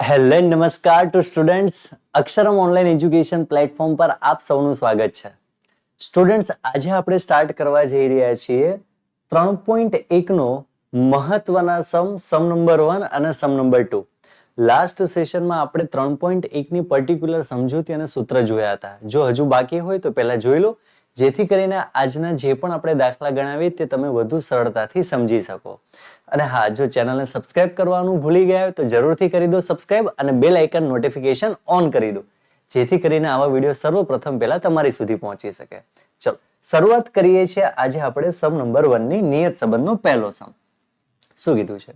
Hello નમસ્કાર to students. Aksharam online education platform પર આપ સૌનું સ્વાગત છે. સ્ટુડન્ટ્સ, આજે આપણે સ્ટાર્ટ કરવા જઈ રહ્યા છીએ 3.1 નો મહત્વના સમ નંબર 1 અને સમ નંબર 2. લાસ્ટ સેશનમાં આપણે 3.1 ની પર્ટિક્યુલર સમજૂતી અને સૂત્ર જોયા હતા. જો હજુ બાકી હોય તો પહેલા જોઈ લો, જેથી કરીને આજના જે પણ આપણે દાખલા ગણાવીએ તે તમે વધુ સરળતાથી સમજી શકો. અને હા, જો ચેનલને સબસ્ક્રાઇબ કરવાનું ભૂલી ગયા હોય તો જરૂરથી કરી દો સબસ્ક્રાઇબ અને બેલ આઇકન નોટિફિકેશન ઓન કરી દો, જેથી કરીને આવા વિડીયો સર્વપ્રથમ પહેલા તમારી સુધી પહોંચી શકે. ચલો શરૂઆત કરીએ છીએ આજે આપણે સમ નંબર 1 ની નિયત સંબંધનો પહેલો સમ. શું કીધું છે?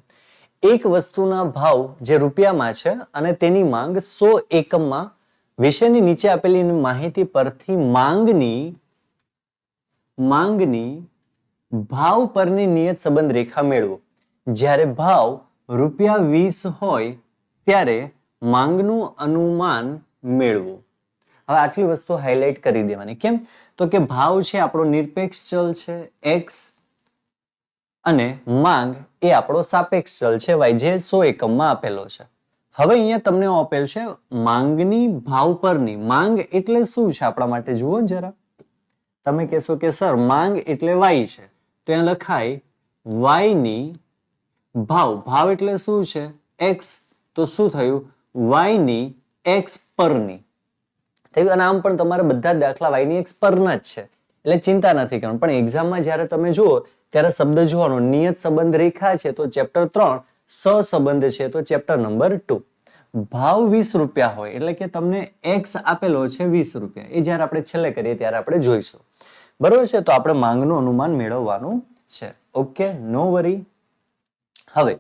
એક વસ્તુના ભાવ જે રૂપિયામાં છે અને તેની માંગ 100 એકમમાં વિષયની નીચે આપેલી માહિતી પરથી માંગની ભાવ પરની નિયત સંબંધ રેખા મેળવો. જ્યારે ભાવ ₹20 હોય ત્યારે માંગનું અનુમાન મેળવો. હવે આટલી વસ્તુ હાઇલાઇટ કરી દેવાની. કેમ? તો કે ભાવ છે આપણો નિરપેક્ષ ચલ છે x અને માંગ એ આપણો સાપેક્ષ ચલ છે y, જે 100 એકમમાં આપેલો છે. હવે અહીંયા તમને આપેલ છે માંગની ભાવ પરની. માંગ એટલે શું છે આપણા માટે જુઓ જરા. તમે કહેશો કે સર માંગ એટલે y છે, તો અહીંયા લખાય y ની ભાવ એટલે શું છે? x. તો શું થયું? y ની x પરની થયું. અને આમ પણ તમારે બધા જ દાખલા y ની x પરના જ છે, એટલે ચિંતા નથી કરવાની. પણ એક્ઝામમાં જ્યારે તમે જુઓ ત્યારે શબ્દ જોવાનો, નિયત સંબંધ રેખા છે તો ચેપ્ટર 3, સહસંબંધ છે તો ચેપ્ટર નંબર 2. ભાવ 20 રૂપિયા હોય એટલે કે તમને x આપેલો છે 20 રૂપિયા, એ જ્યારે આપણે છેલ્લે કરીએ ત્યારે આપણે જોઈશું. બરોબર છે? તો આપણે માંગનું અનુમાન મેળવવાનું છે. ઓકે, નો વરી. હવે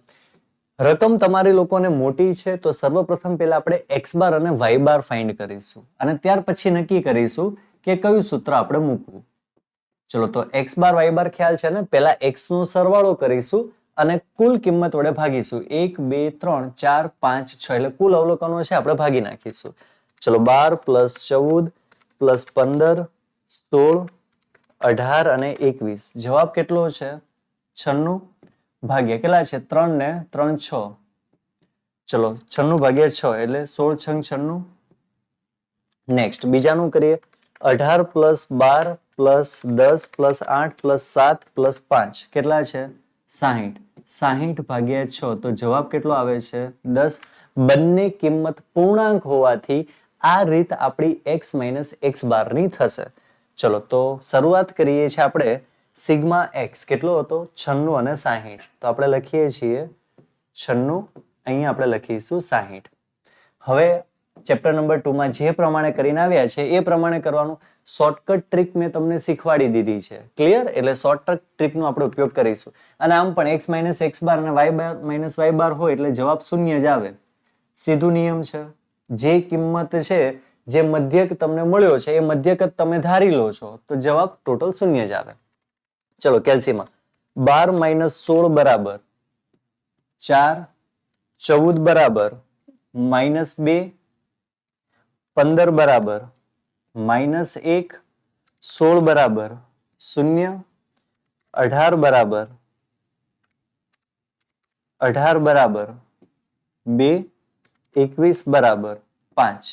રકમ તમારી લોકોને મોટી છે તો સર્વપ્રથમ પહેલા આપણે x બાર અને y બાર ફાઇન્ડ કરીશું અને ત્યાર પછી નક્કી કરીશું કે કયું સૂત્ર આપણે મૂકવું. ચલો તો x બાર y બાર ખ્યાલ છે ને. પહેલા x નો સરવાળો કરીશું અને કુલ કિંમત વડે ભાગીશું. 1 2 3 4 5 6 એટલે કુલ અવલોકનો છે આપણે ભાગી નાખીશું. ચલો 12 + 14 + 15 16 18 અને 21. જવાબ કેટલો છે? 96 ભાગ્યા કેટલા છે? 3 ને 3 6. ચલો 96 ભાગ્યા 6 એટલે 16 6 96. નેક્સ્ટ બીજાનું કરીએ. 18 + 12 + 10 + 8 + 7 + 5 કેટલા છે? 60. 60 ભાગ્યા 6 તો જવાબ કેટલો આવે છે? 10. બંને કિંમત પૂર્ણાંક હોવાથી આ રીત આપણી x - x બાર ની થશે. ચલો તો શરૂઆત કરીએ છીએ આપણે. સિગ્મા x કેટલો હતો? 96 અને 60. તો આપણે લખીએ છીએ 96, અહીંયા આપણે લખીશું 60. હવે ચેપ્ટર નંબર 2 માં જે પ્રમાણે કરીને આવ્યા છે એ પ્રમાણે કરવાનું. શોર્ટકટ ટ્રીક મેં તમને શીખવાડી દીધી છે. ક્લિયર? એટલે શોર્ટકટ ટ્રીકનો આપણે ઉપયોગ કરીશું. અને આમ પણ x - x બાર અને y બાર હોય એટલે જવાબ શૂન્ય જ આવે. સીધું નિયમ છે. જે કિંમત છે, જે મધ્યક તમને મળ્યો છે એ મધ્યક જ તમે ધારી લો છો તો જવાબ ટોટલ શૂન્ય જ આવે. ચલો કેલ્સીમાં 12 - 16 બરાબર 4, 14 બરાબર -2, 15 બરાબર -1, 16 બરાબર 0, 18 બરાબર 2, 21 બરાબર 5.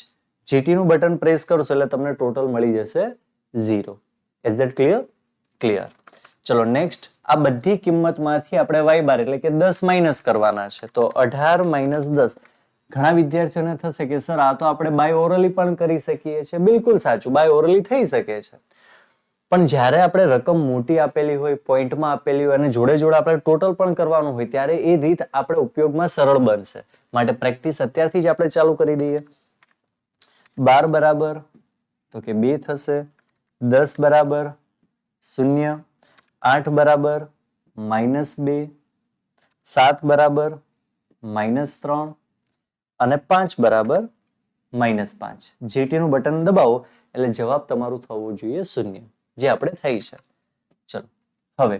GT નું બટન પ્રેસ કરશો એટલે તમને ટોટલ મળી જશે 0. Is that clear? ક્લિયર. ચલો નેક્સ્ટ. આ બધી કિંમતમાંથી આપણે y બાર એટલે કે 10 માઇનસ કરવાના છે. તો 18 - 10. ઘણા વિદ્યાર્થીઓને થશે કે સર આ તો આપણે બાય ઓરલી પણ કરી શકીએ છીએ. બિલકુલ સાચું, બાય ઓરલી થઈ શકે છે. પણ જ્યારે આપણે રકમ મોટી આપેલી હોય, પોઈન્ટમાં આપેલી હોય અને જોડે જોડે આપણે ટોટલ પણ કરવાનું હોય ત્યારે એ રીત આપણે ઉપયોગમાં સરળ બનશે. માટે પ્રેક્ટિસ અત્યારથી જ આપણે ચાલુ કરી દઈએ. 12 બરાબર તો કે 2 થશે. 10 બરાબર 0, 8 બરાબર -2, 7 બરાબર -3 અને 5 બરાબર -5. GT નું બટન દબાવો એટલે જવાબ તમારું થવું જોઈએ 0, જે આપણે થઈ છે. ચલો હવે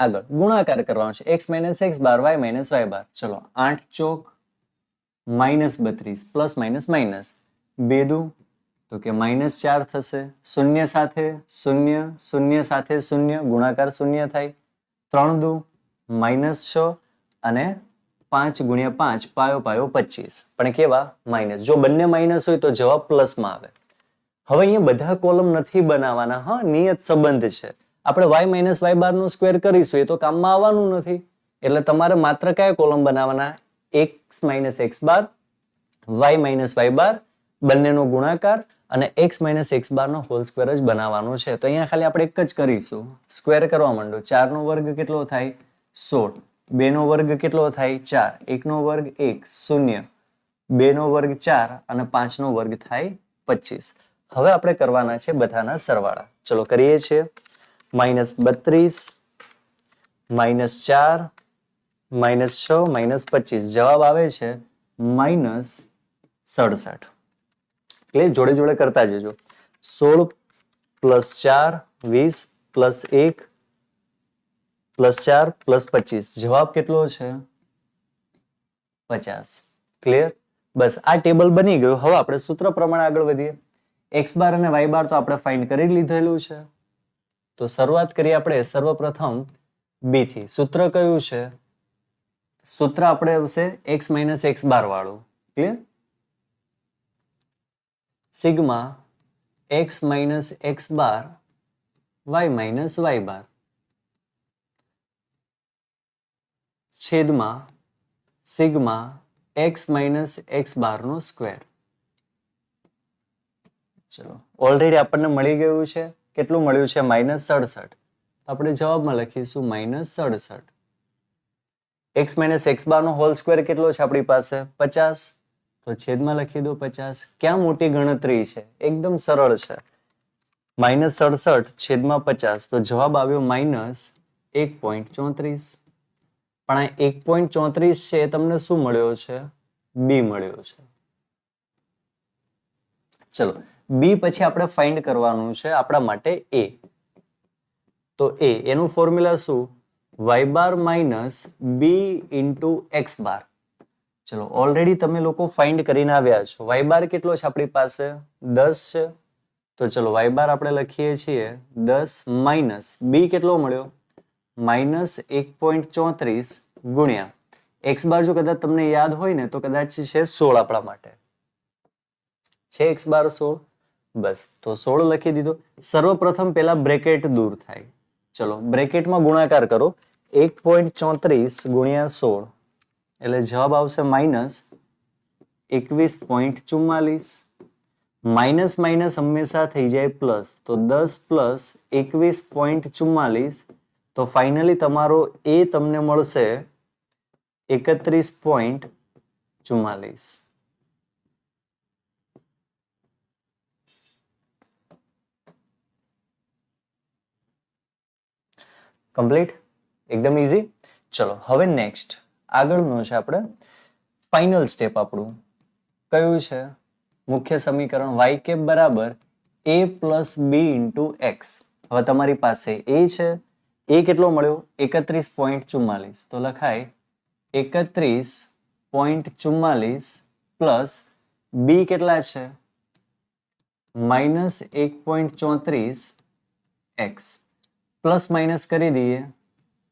આગળ ગુણાકાર કરવાનો છે. x - x બાર, y - y બાર. ચલો 8 ચોક -32 પ્લસ માઇનસ માઇનસ 2 દુ તો કે -4 થશે. 0 સાથે 0, 0 સાથે 0, ગુણાકાર 0 થાય. 3 દુ -6 અને 5 ગુણ્યા 5 પાયો પાયો 25, પણ કેવા? માઇનસ. જો બંને માઇનસ હોય તો જવાબ પ્લસમાં આવે. હવે અહીંયા બધા કોલમ નથી બનાવવાના, હા, નિયત સંબંધ છે. આપણે y માઇનસ y બાર નો સ્ક્વેર કરીશું એ તો કામમાં આવવાનું નથી, એટલે તમારે માત્ર કયા કોલમ બનાવવાના? x માઇનસ x બાર, y માઇનસ y બાર, બંનેનો ગુણાકાર અને x માઇનસ x બાર નો હોલ સ્ક્વેર જ બનાવવાનો છે. તો અહીંયા ખાલી આપણે એક જ કરીશું, સ્ક્વેર કરવા માંડો. 4 નો વર્ગ કેટલો થાય? 16. 2 નો વર્ગ કેટલો થાય? 4. 1 નો વર્ગ 1, 0. 2 નો વર્ગ 4 અને 5 નો વર્ગ થાય 25. હવે આપણે કરવાના છે બધાના સરવાળા. ચલો કરીએ છીએ. -32, -4, -6, -25. જવાબ આવે છે -67. એટલે જોડે જોડે કરતા જજો. 16 + 4 20 + 1 + 4 + 25. જવાબ કેટલો છે? 50. ક્લિયર? બસ આ ટેબલ બની ગયું. હવે આપણે સૂત્ર પ્રમાણે આગળ વધીએ. x બાર અને y બાર તો આપણે ફાઇન્ડ કરી લીધેલું છે. તો શરૂઆત કરીએ આપણે સર્વપ્રથમ b થી. સૂત્ર કયું છે? સૂત્ર આપણે આવશે x માઇનસ x બાર વાળું. Clear? Sigma x minus x બાર y માઇનસ y બાર છેદમાં સિગ્મા x માઇનસ x બાર નો સ્ક્વેર. ચલો ઓલરેડી આપણને મળી ગયું છે. કેટલું મળ્યું છે? -67. આપણે જવાબમાં લખીશું -67. x માઇનસ x બાર નો હોલ સ્ક્વેર કેટલો છે આપણી પાસે? 50. તો છેદમાં લખી દો 50. ક્યાં મોટી ગણતરી છે? એકદમ સરળ છે. -67 છેદમાં 50. તો જવાબ આવ્યો -1.34. પણ આ 1.34 છે એ તમને શું મળ્યો છે? b મળ્યો છે. ચલો b પછી આપણે ફાઇન્ડ કરવાનું છે આપણા માટે a. તો a એનું ફોર્મ્યુલા શું? y bar minus b into x બાર. ચલો ઓલરેડી તમે લોકો ફાઇન્ડ કરીને આવ્યા છો. y બાર કેટલો છે આપણી પાસે? 10 છે. તો ચલો y બાર આપણે લખીએ છીએ 10 માઇનસ b કેટલો મળ્યો? -1.34 ગુણ્યા x બાર. જો કદાચ તમને યાદ હોય ને તો કદાચ છે 16 આપણા માટે છે. x બાર 16. બસ તો 16 લખી દીધો. સર્વપ્રથમ પેલા બ્રેકેટ દૂર થાય. ચલો બ્રેકેટમાં ગુણાકાર કરો. 1.34 ગુણ્યા 16 એટલે જવાબ આવશે -21.44. માઇનસ માઇનસ હંમેશા થઈ જાય પ્લસ. તો 10 + 21.44. તો ફાઇનલી તમારો એ તમને મળશે 31.44. કમ્પ્લીટ? એકદમ ઇઝી. ચલો હવે નેક્સ્ટ આગળનું છે આપણે ફાઇનલ સ્ટેપ. આપણું કયું છે? મુખ્ય સમીકરણ y કેપ બરાબર a plus b into x. હવે તમારી પાસે a છે. a કેટલો મળ્યો? 31.44. તો લખાય 31.44 પ્લસ b કેટલા છે? -1.34 x. પ્લસ માઇનસ કરી દઈએ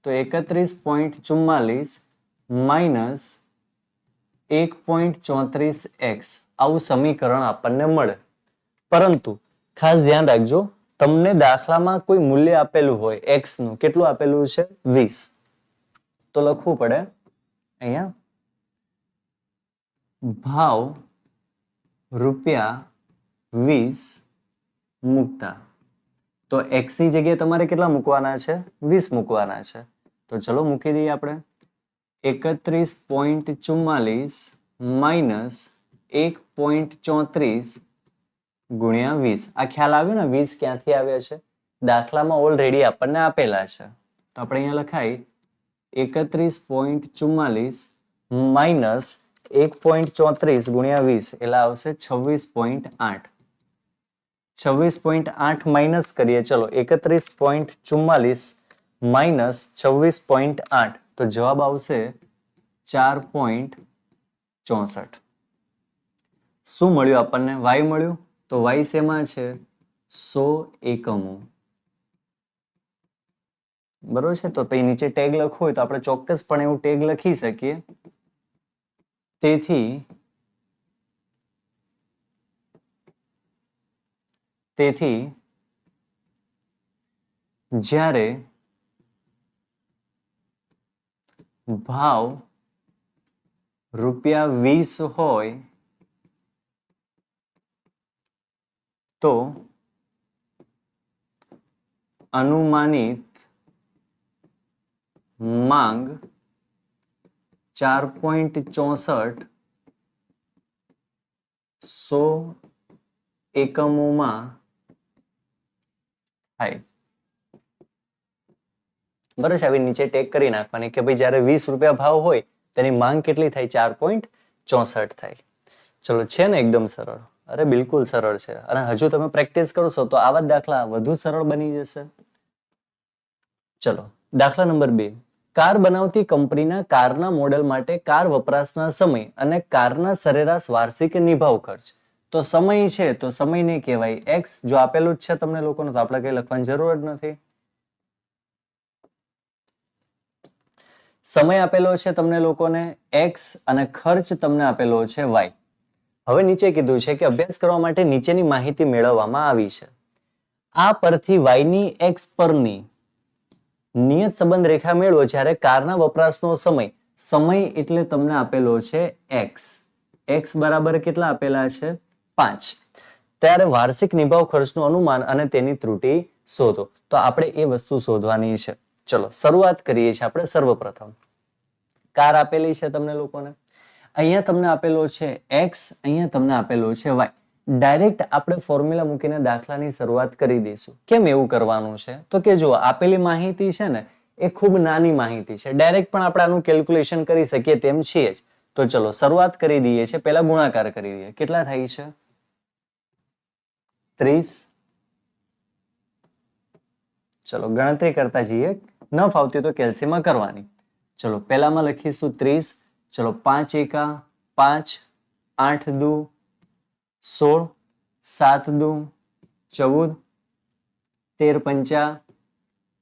તો 31.44 માઇનસ 1.34 x. આવું સમીકરણ આપણને મળે. પરંતુ ખાસ ધ્યાન રાખજો, તમને દાખલામાં કોઈ મૂલ્ય આપેલું હોય x નું. કેટલું આપેલું છે? 20. તો લખવું પડે અહીંયા ભાવ ₹20 મૂકતા. તો x ની જગ્યાએ તમારે કેટલા મૂકવાના છે? 20 મૂકવાના છે. તો ચલો મૂકી દઈએ આપણે. 31.44 માઇનસ 1.34 ગુણ્યા 20. આ ખ્યાલ આવ્યો ને 20 ક્યાંથી આવ્યા છે? દાખલામાં ઓલરેડી આપણને આપેલા છે. તો આપણે અહીંયા લખાય 31.44 માઇનસ 1.34 ગુણ્યા 20 એટલે આવશે 26.8. 26.8 માઇનસ કરીએ. ચલો 31.44 માઇનસ 26.8. તો જવાબ આવશે 4.64. શું મળ્યું આપણને? y મળ્યું. તો y શેમાં છે? 100 એકમો. બરોબર છે. તો પછી નીચે ટેગ લખવું હોય તો આપણે ચોક્કસપણે એવું ટેગ લખી શકીએ. તેથી જ્યારે ભાવ ₹20 હોય તો અનુમાનિત માંગ 4.64 100 એકમોમાં થાય. બરાબર છે. આવી નીચે ટેગ કરી નાખવાની કે ભાઈ જ્યારે ₹20 ભાવ હોય તેની માંગ કેટલી થાય? 4.64 થાય. ચલો, છે ને એકદમ સરળ? અરે બિલકુલ સરળ છે. અને હજુ તમે પ્રેક્ટિસ કરશો તો આવા જ દાખલા વધુ સરળ બની જશે. ચલો, દાખલા નંબર 2. કાર બનાવતી કંપનીના કારના મોડેલ માટે કાર વપરાશના સમય અને કારના સરેરાશ વાર્ષિક નિભાવ ખર્ચ. તો સમય છે તો સમયને કહેવાય એક્સ. જો આપેલું જ છે તમને લોકોને તો આપણે કઈ લખવાની જરૂર જ નથી. સમય આપેલો છે તમને લોકોને એક્સ અને ખર્ચ તમને આપેલો છે વાય. હવે નીચે કીધું છે કે અભ્યાસ કરવા માટે નીચેની માહિતી મેળવવામાં આવી છે. આ પરથી વાયની એક્સ પરની નિયત સંબંધ રેખા મેળવો જ્યારે કારના વપરાશનો સમય એટલે તમને આપેલો છે એક્સ. એક્સ બરાબર કેટલા આપેલા છે? 5. ત્યારે વાર્ષિક નિભાવ ખર્ચનું અનુમાન અને તેની ત્રુટિ શોધો. તો આપણે એ વસ્તુ શોધવાની છે. ચલો, શરૂઆત કરીએ છીએ આપણે સર્વપ્રથમ. કાર આપેલી છે તમને લોકોને. અહીંયા તમને આપેલો છે એક્સ, અહીંયા તમને આપેલો છે વાય. ડાયરેક્ટ આપણે ફોર્મ્યુલા મૂકીને દાખલાની શરૂઆત કરી દઈશું. કેમ એવું કરવાનું છે? તો કે જો આપેલી માહિતી છે ને એ ખૂબ નાની માહિતી છે. ડાયરેક્ટ પણ આપણે આનું કેલ્ક્યુલેશન કરી શકીએ તેમ છીએ જ. તો ચલો શરૂઆત કરી દઈએ છીએ. પહેલા ગુણાકાર કરી દઈએ. કેટલા થાય છે? 30. ચલો ગણતરી કરતા જઈએ. ન ફાવતી તો કેલ્સીમાં કરવાની. ચલો પહેલામાં લખીશું 30. ચલો 5 એકા 5, 8 દુ 16, 7 દુ 14, 13 પંચા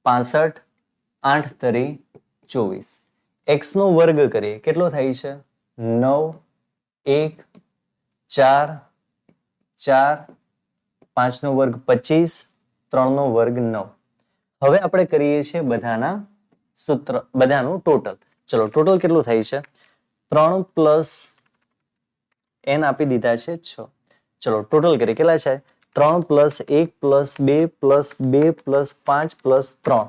65, 8 તરી 24. એક્સ નો વર્ગ કરીએ. કેટલો થાય છે? 9, 1, 4, 4, 5 નો વર્ગ 25, 3 નો વર્ગ 9. હવે આપણે કરીએ છીએ બધાનું ટોટલ. ચલો ટોટલ કેટલું થાય છે? 3 પ્લસ n આપી દીધા છે 6. ચલો ટોટલ કરીએ. કેટલા છે? 3 plus 1 plus 2 plus 2 plus 5 plus 3.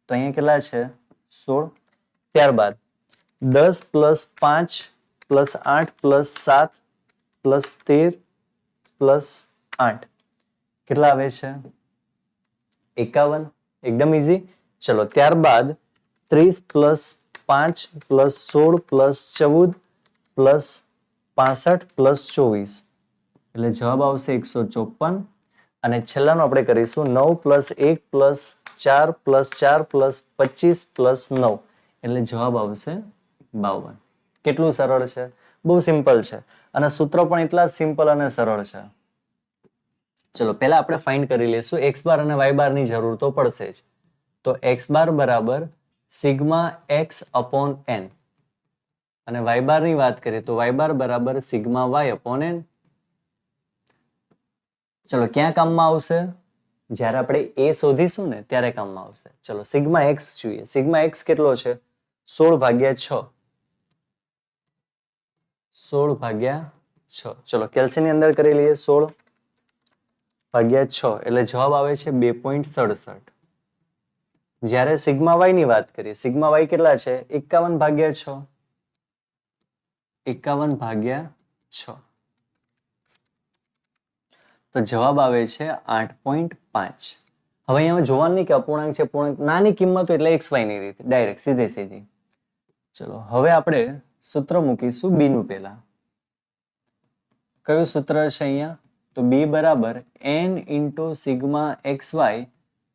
તો અહીંયા કેટલા છે? 16. ત્યારબાદ 10 plus 5 plus 8 plus 7 plus 13 plus 8. કેટલા આવે છે? 51. એકદમ ઈઝી. ચલો ત્યારબાદ 30 plus 5 plus 16 plus 14 plus 65 plus 24. એટલે જવાબ આવશે 154. અને છેલ્લાનું આપણે કરીશું 9 plus 1 plus 4 plus 4 plus 25 plus 9. એટલે જવાબ આવશે 52. કેટલું સરળ છે? બહુ સિમ્પલ છે. અને સૂત્ર પણ એટલા જ સિમ્પલ અને સરળ છે. ચલો પહેલા આપણે ફાઇન્ડ કરી લઈશું. એક્સ બાર અને વાય બાર ની જરૂર તો પડશે જ. તો એક્સ બાર બરાબર સિગ્મા એક્સ અપોન એન. અને વાય બાર ની વાત કરીએ તો વાય બાર બરાબર સિગ્મા વાય અપોન એન. ચલો ક્યાં કામમાં આવશે? જ્યારે આપણે એ શોધીશું ને ત્યારે કામમાં આવશે. ચલો સિગ્મા એક્સ જોઈએ. સિગ્મા એક્સ કેટલો છે? 16/6. 16/6. ચલો કેલ્સીની અંદર કરી લઈએ. 16/6 એટલે જવાબ આવે છે 2.67. જ્યારે સિગ્મા વાય ની વાત કરીએ, સિગ્મા વાય કેટલા છે? 51/6. 51/6. તો જવાબ આવે છે 8.5. હવે અહીંયા જોવાનું નહીં કે અપૂર્ણાંક છે પૂર્ણાંક. નાની કિંમતો એટલે એક્સ વાય ની રીતે ડાયરેક્ટ સીધી. ચલો હવે આપણે સૂત્ર મૂકીશું બી નું પહેલા. કયું સૂત્ર છે અહીંયા? તો બી બરાબર n into sigma X Y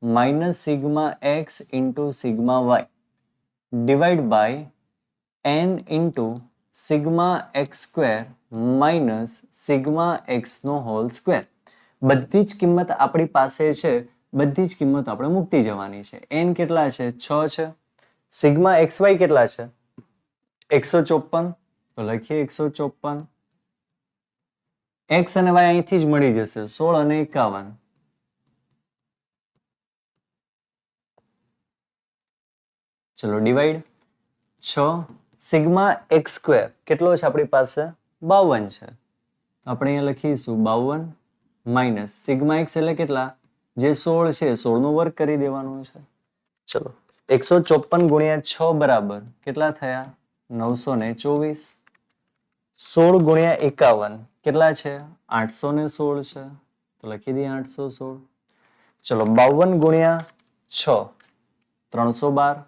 minus sigma X into sigma Y divide by n into sigma X square minus sigma X નો હોલ સ્ક્વેર. બધી જ કિંમત આપણી પાસે છે, બધી જ કિંમત આપણે મૂકતી જવાની છે. n કેટલા છે? 6 છે. સિગ્મા એક્સ વાય કેટલા છે? 154. તો તો લખીએ 154. x અને y અહીંથી જ મળી જશે 16 અને 51. ચલો ડિવાઈડ 6 સિગ્મા x સ્ક્વેર કેટલો છે આપણી પાસે 52 છે. આપણે અહીંયા લખીશું 52 માઇનસ સિગ્મા x એટલે કેટલા જે 16 છે 16 નો વર્ગ કરી દેવાનો છે. ચલો 154 ગુણ્યા 6 બરાબર કેટલા થયા 924. 16 ગુણ્યા 51 કેટલા છે 816 છે તો લખી દઈએ 816. ચલો 52 ગુણ્યા 6 312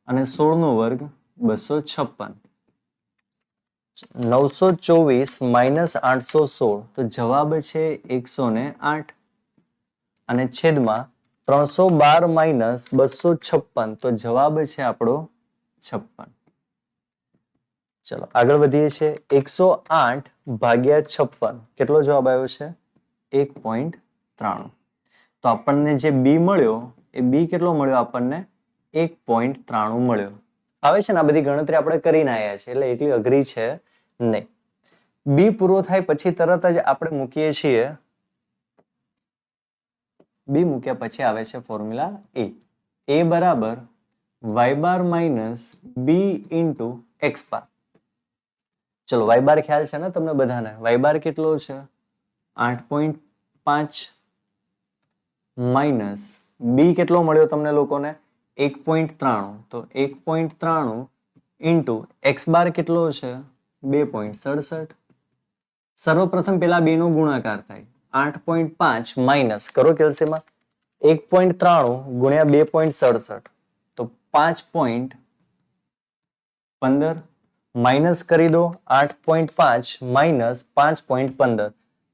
અને 16 નો વર્ગ 256. 924 માઇનસ 816 તો જવાબ છે 108 અને છેદમાં 312 માઇનસ 256 તો જવાબ છે આપણો 56. ચલો આગળ વધીએ છીએ 108 ભાગ્યા 56 કેટલો જવાબ આવ્યો છે 1.93. તો આપણને જે બી મળ્યો એ બી કેટલો મળ્યો આપણને 1.93 મળ્યો. આવે છે ને આ બધી ગણતરી આપણે કરીને આવ્યા છે એટલે એટલી અઘરી છે નહીં. બી પૂરો થાય પછી તરત જ આપણે મૂકીએ છીએ બી મૂક્યા પછી આવે છે ફોર્મ્યુલા એ બરાબર y બાર માઇનસ બી ઇન્ટુ એક્સ બાર. ચલો y બાર ખ્યાલ છે ને તમને બધાને y બાર કેટલો છે 8.5 માઇનસ બી કેટલો મળ્યો તમને લોકોને 1.93 તો 1.93 ઇન્ટુ એક્સ બાર કેટલો છે 2.67. સર્વપ્રથમ પેલા બે નો ગુણાકાર થાય 8.5 માઇનસ કરો કેલ્સીમાં 1.93 ગુણ્યા 2.67 તો 5.15 માઇનસ કરી દો 8.5 માઇનસ 5.15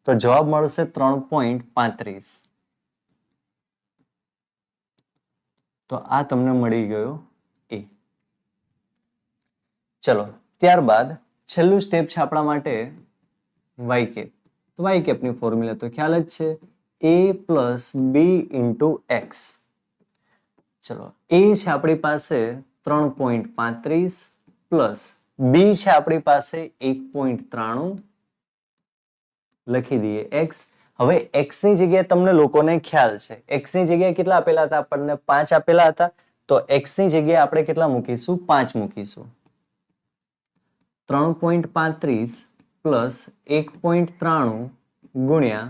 તો જવાબ મળશે 3.35. તો આ તમને મળી ગયો એ. ચલો ત્યારબાદ છેલ્લું સ્ટેપ છે આપણા માટે વાય કેપ. તો વાય કેપની ફોર્મ્યુલા તો ખ્યાલ જ છે a plus B into X. ચલો એ છે આપણી પાસે 3.35 પ્લસ બી છે આપણી પાસે 1.93 લખી દઈએ એક્સ. હવે એક્સ ની જગ્યાએ તમને લોકોને ખ્યાલ છે એક્સ ની જગ્યાએ કેટલા આપેલા હતા આપણને 5 આપેલા હતા તો એક્સ ની જગ્યાએ આપણે કેટલા મૂકીશું 5 મૂકીશું. 3.35 પ્લસ 1.93 ગુણ્યા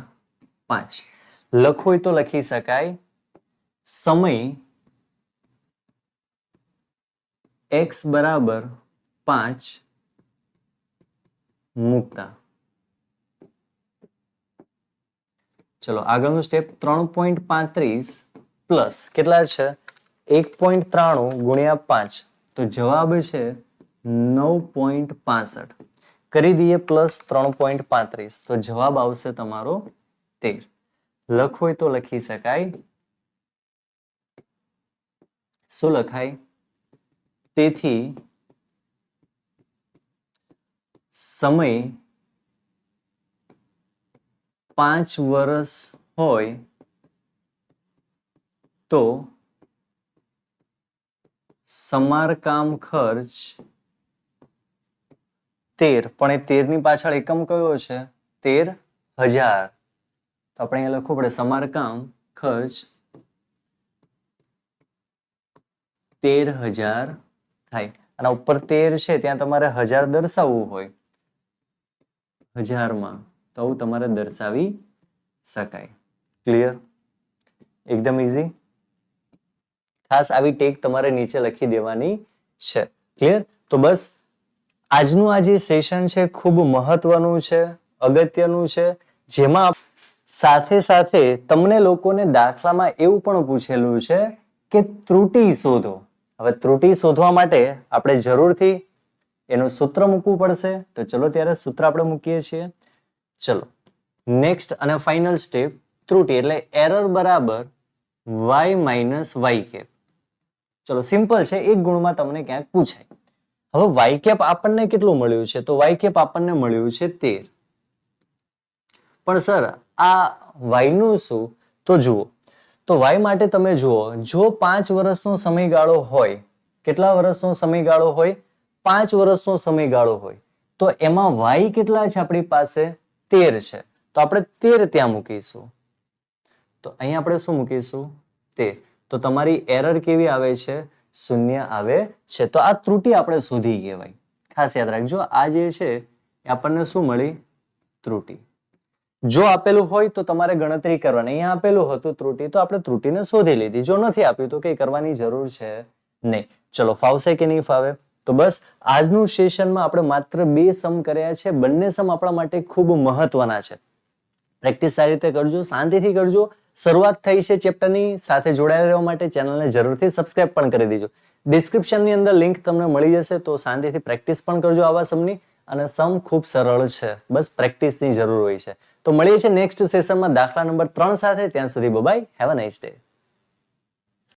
5 લખવું હોય તો લખી શકાય સમય x બરાબર 5 મૂકતા. ચલો આગળનું સ્ટેપ 3.35 પ્લસ કેટલા છે 1.93 ગુણ્યા 5 તો જવાબ છે 9.65 કરી દઈએ પ્લસ 3.35 તો જવાબ આવશે તમારો 13. લખવું હોય તો લખી શકાય શું લખાય તેથી સમય 5 વર્ષ હોય તો સમારકામ ખર્ચ 13 પણ એ 13 ની પાછળ એકમ કયો છે 13,000 તો આપણે અહીંયા લખવું પડે સમારકામ ખર્ચ 13,000 થાય અને ઉપર 13 છે ત્યાં તમારે 1000 દર્શાવવું હોય 1000 માં તો આવું તમારે દર્શાવી શકાય. ક્લિયર એકદમ ઈઝી. ખાસ આવી ટેક તમારે નીચે લખી દેવાની છે. ક્લિયર. તો બસ આજનું આ જે સેશન છે ખૂબ મહત્વનું છે અગત્યનું છે જેમાં સાથે સાથે તમને લોકોને દાખલામાં એવું પણ પૂછેલું છે કે ત્રુટિ શોધો. હવે ત્રુટિ શોધવા માટે આપણે જરૂરથી એનું સૂત્ર મૂકવું પડશે તો ચલો ત્યારે સૂત્ર આપણે મૂકીએ છીએ. ચલો નેક્સ્ટ અને ફાઇનલ સ્ટેપ ત્રુટિ એટલે એરર બરાબર y માઇનસ વાય કેપ. ચલો સિમ્પલ છે એક ગુણમાં તમને ક્યાંક પૂછાય. હવે વાય કેપ આપણને કેટલું મળ્યું છે તો વાય કેપ આપણને મળ્યું છે 13. પણ સર આ y નું શું તો જુઓ તો y માટે તમે જુઓ જો 5 વર્ષનો સમયગાળો હોય કેટલા વર્ષનો સમયગાળો હોય 5 વર્ષનો સમયગાળો હોય તો એમાં y કેટલા છે આપણી પાસે 13 છે તો આપણે 13 ત્યાં મૂકીશું. તો અહીંયા આપણે શું મૂકીશું 13. તો તમારી એરર કેવી આવે છે? 0 આવે છે. તો આ ત્રુટિ આપણે શોધી કહેવાય. ખાસ યાદ રાખજો આ જે છે એ આપણને શું મળી? ત્રુટિ. જો આપેલું હોય તો તમારે ગણતરી કરવાની. અહીંયા આપેલું હતું ત્રુટિ તો આપણે ત્રુટિને શોધી લીધી. જો નથી આપ્યું તો કઈ કરવાની જરૂર છે નહીં. ચલો ફાવશે કે નહીં ફાવે? તો બસ આજનું સેશનમાં આપણે માત્ર 2 સમ કર્યા છે. બંને સમ આપણા માટે ખૂબ મહત્વના છે. પ્રેક્ટિસ સારી રીતે કરજો, શાંતિથી કરજો. શરૂઆત થઈ છે ચેપ્ટરની સાથે જોડાયેલા રહેવા માટે ચેનલને જરૂરથી સબસ્ક્રાઇબ પણ કરી દેજો. ડિસ્ક્રિપ્શનની અંદર લિંક તમને મળી જશે તો શાંતિથી પ્રેક્ટિસ પણ કરજો આવા સમની. અને સમ ખૂબ સરળ છે, બસ પ્રેક્ટિસની જરૂર હોય છે. તો મળીએ છીએ નેક્સ્ટ સેશનમાં દાખલા નંબર 3 સાથે. ત્યાં સુધી bye, have a nice day.